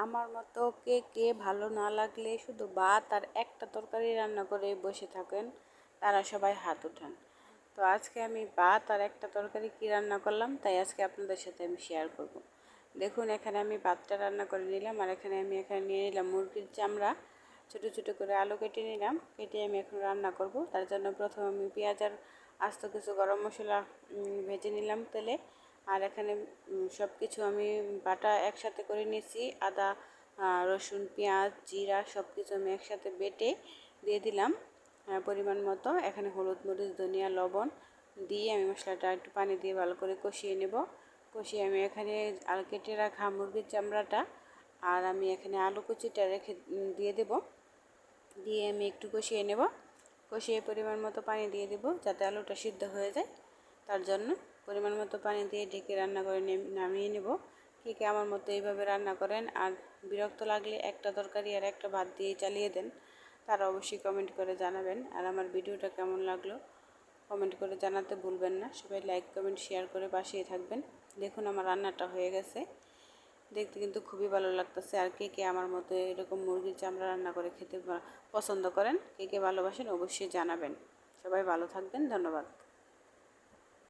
আমার মতো কে কে ভালো না লাগলে শুধু ভাত আর একটা তরকারি রান্না করে বসে থাকেন, তারা সবাই হাত উঠান। তো আজকে আমি ভাত আর একটা তরকারি কি রান্না করলাম তাই আজকে আপনাদের সাথে আমি শেয়ার করব। দেখুন, এখানে আমি ভাতটা রান্না করে নিলাম আর এখানে নিয়ে নিলাম মুরগির চামড়া। ছোটো ছোটো করে আলু কেটে নিলাম, কেটে আমি এখন রান্না করব। তার জন্য প্রথমে আমি পেঁয়াজ আর আস্ত কিছু গরম মশলা ভেজে নিলাম তেলে। আর এখানে সব কিছু আমি বাটা একসাথে করে নিয়েছি। আদা, রসুন, পেঁয়াজ, জিরা সব কিছু আমি একসাথে বেটে দিয়ে দিলাম পরিমাণ মতো। এখানে হলুদ, মরিচ, ধনিয়া, লবণ দিয়ে আমি মশলাটা একটু পানি দিয়ে ভালো করে কষিয়ে নেব। কষিয়ে আমি এখানে আর কেটে রাখা মুরগির চামড়াটা আর আমি এখানে আলু কুচিটা রেখে দিয়ে দেব। দিয়ে আমি একটু কষিয়ে নেব। কষিয়ে পরিমাণ মতো পানি দিয়ে দেব যাতে আলুটা সিদ্ধ হয়ে যায়। তার জন্য পরিমাণ মতো পানি দিয়ে ঢেকে রান্না করে নামিয়ে নেব। কে আমার মতো এইভাবে রান্না করেন আর বিরক্ত লাগলে একটা তরকারি আর একটা ভাত দিয়ে চালিয়ে দেন, তারা অবশ্যই কমেন্ট করে জানাবেন। আর আমার ভিডিওটা কেমন লাগলো কমেন্ট করে জানাতে ভুলবেন না। সবাই লাইক, কমেন্ট, শেয়ার করে পাশেই থাকবেন। দেখুন, আমার রান্নাটা হয়ে গেছে, দেখতে কিন্তু খুবই ভালো লাগতেছে। আর কে আমার মতো এরকম মুরগির চামড়া রান্না করে খেতে পছন্দ করেন, কে ভালোবাসেন অবশ্যই জানাবেন। সবাই ভালো থাকবেন, ধন্যবাদ।